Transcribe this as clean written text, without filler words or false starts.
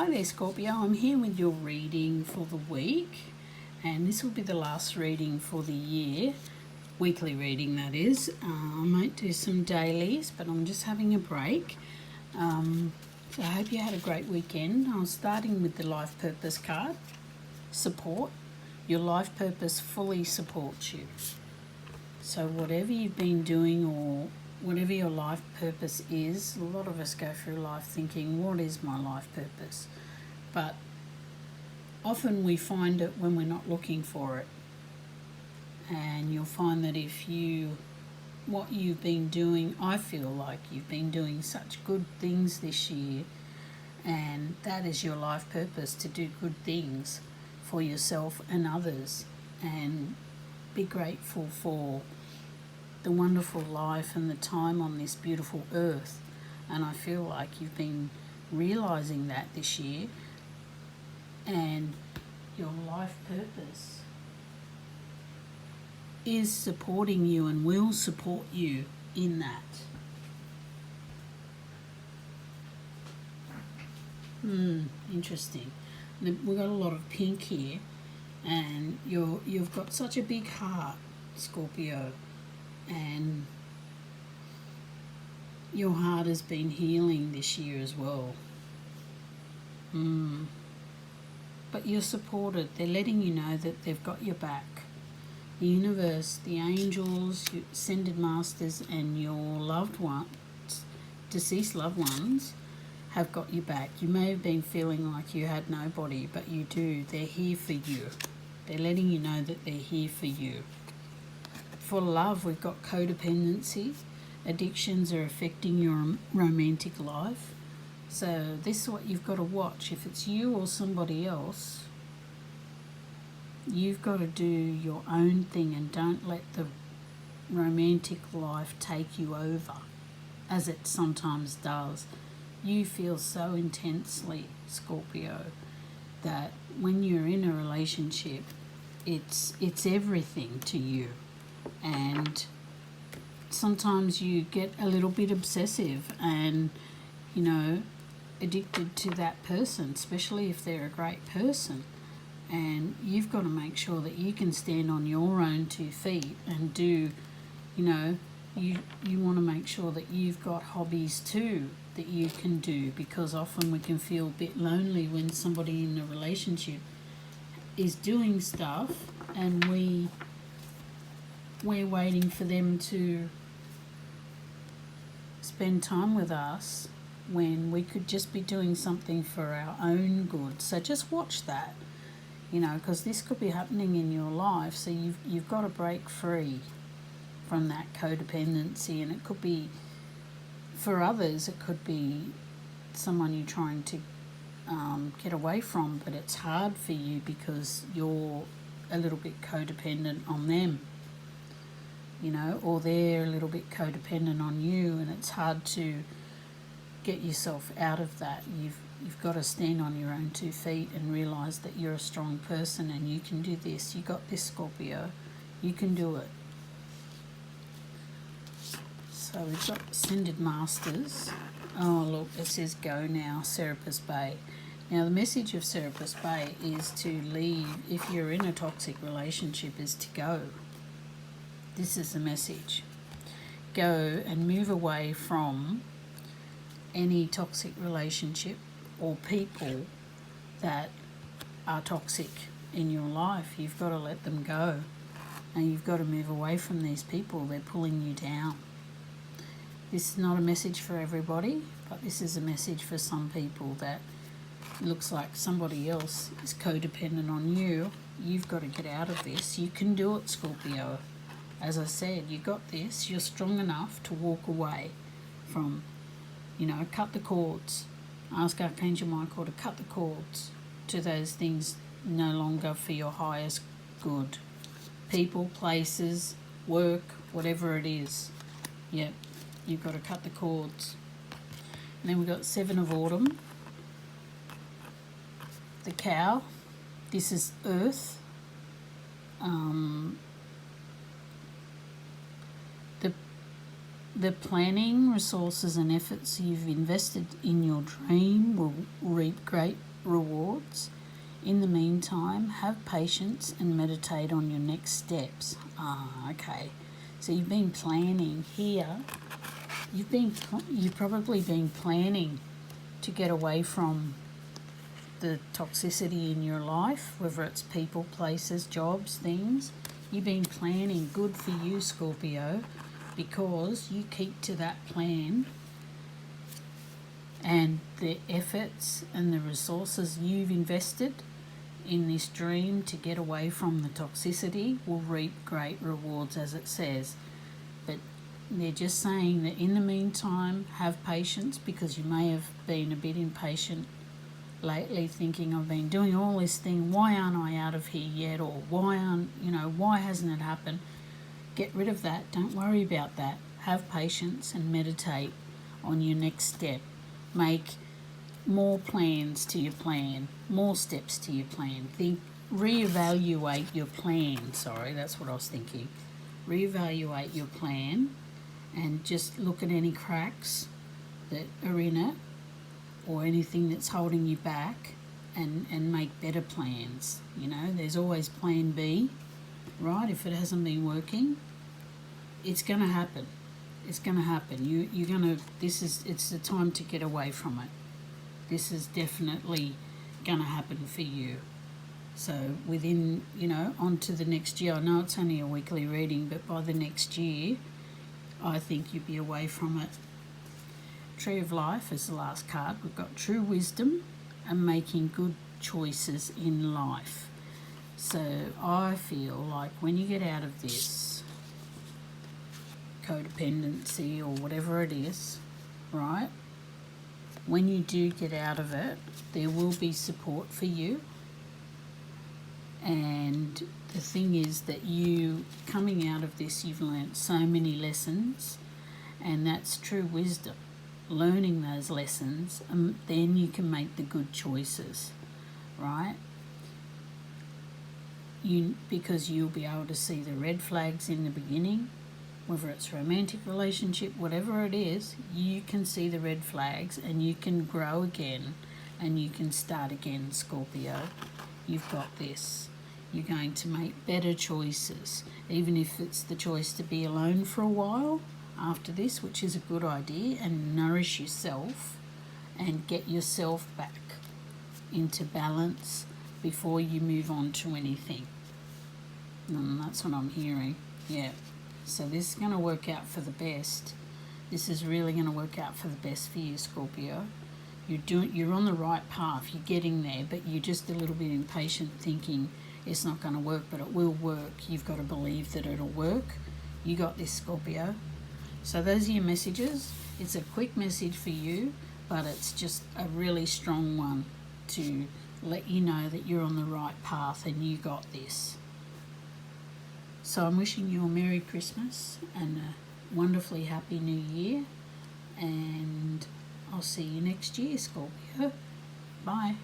Hi there, Scorpio. I'm here with your reading for the week, and this will be the last reading for the year. Weekly reading, that is. I might do some dailies, but I'm just having a break. So I hope you had a great weekend. I'm starting with the life purpose card. Support. Your life purpose fully supports you. So whatever you've been doing or whatever your life purpose is, a lot of us go through life thinking, what is my life purpose? But often we find it when we're not looking for it. And you'll find that what you've been doing, I feel like you've been doing such good things this year, and that is your life purpose, to do good things for yourself and others, and be grateful for the wonderful life and the time on this beautiful earth. And I feel like you've been realizing that this year, and your life purpose is supporting you and will support you in that. Interesting. We've got a lot of pink here, and you've got such a big heart, Scorpio, and your heart has been healing this year as well. But you're supported. They're letting you know that they've got your back. The universe, the angels, your ascended masters, and your loved ones, deceased loved ones, have got your back. You may have been feeling like you had nobody, but you do. They're here for you. They're letting you know that they're here for you. For love, we've got codependency. Addictions are affecting your romantic life. So this is what you've got to watch. If it's you or somebody else, you've got to do your own thing and don't let the romantic life take you over, as it sometimes does. You feel so intensely, Scorpio, that when you're in a relationship, it's everything to you. And sometimes you get a little bit obsessive and, addicted to that person, especially if they're a great person. And you've got to make sure that you can stand on your own 2 feet and do, you want to make sure that you've got hobbies too that you can do, because often we can feel a bit lonely when somebody in a relationship is doing stuff and we're waiting for them to spend time with us when we could just be doing something for our own good. So just watch that, because this could be happening in your life. So you've got to break free from that codependency, and it could be, for others, it could be someone you're trying to get away from, but it's hard for you because you're a little bit codependent on them, or they're a little bit codependent on you, and it's hard to get yourself out of that. You've got to stand on your own 2 feet and realise that you're a strong person and you can do this. You got this, Scorpio. You can do it. So we've got Ascended Masters. Oh, look, it says go now, Serapis Bay. Now, the message of Serapis Bay is to leave. If you're in a toxic relationship, is to go. This is the message. Go and move away from any toxic relationship or people that are toxic in your life. You've got to let them go, and you've got to move away from these people. They're pulling you down. This is not a message for everybody, but this is a message for some people that looks like somebody else is codependent on you. You've got to get out of this. You can do it, Scorpio. As I said, you got this. You're strong enough to walk away from, cut the cords. Ask Archangel Michael to cut the cords to those things no longer for your highest good. People, places, work, whatever it is. Yep, you've got to cut the cords. And then we've got 7 of Autumn. The cow. This is Earth. The planning, resources and efforts you've invested in your dream will reap great rewards. In the meantime, have patience and meditate on your next steps. Okay. So you've been planning here. You've probably been planning to get away from the toxicity in your life, whether it's people, places, jobs, things. You've been planning. Good for you, Scorpio, because you keep to that plan, and the efforts and the resources you've invested in this dream to get away from the toxicity will reap great rewards, as it says. But they're just saying that in the meantime, have patience, because you may have been a bit impatient lately, thinking, I've been doing all this thing, why aren't I out of here yet? Or why hasn't it happened? Get rid of that. Don't worry about that. Have patience and meditate on your next step. Make more plans to your plan, more steps to your plan. Reevaluate your plan. Sorry, that's what I was thinking. Reevaluate your plan and just look at any cracks that are in it or anything that's holding you back, and make better plans. There's always plan B, right? If it hasn't been working, it's going to happen. It's going to happen. It's the time to get away from it. This is definitely going to happen for you. So within, on to the next year. I know it's only a weekly reading, but by the next year, I think you'll be away from it. Tree of Life is the last card. We've got true wisdom and making good choices in life. So I feel like when you get out of this codependency or whatever it is, right? When you do get out of it, there will be support for you. And the thing is that you, coming out of this, you've learnt so many lessons, and that's true wisdom. Learning those lessons, and then you can make the good choices, right? Because you'll be able to see the red flags in the beginning, whether it's a romantic relationship, whatever it is, you can see the red flags and you can grow again and you can start again, Scorpio. You've got this. You're going to make better choices, even if it's the choice to be alone for a while after this, which is a good idea, and nourish yourself and get yourself back into balance before you move on to anything. And that's what I'm hearing. Yeah. So this is going to work out for the best. This is really going to work out for the best for you, Scorpio. You're on the right path. You're getting there, but you're just a little bit impatient, thinking it's not going to work, but it will work. You've got to believe that it'll work. You got this, Scorpio. So those are your messages. It's a quick message for you, but it's just a really strong one to let you know that you're on the right path and you got this. So I'm wishing you a Merry Christmas and a wonderfully happy New Year, and I'll see you next year, Scorpio. Bye.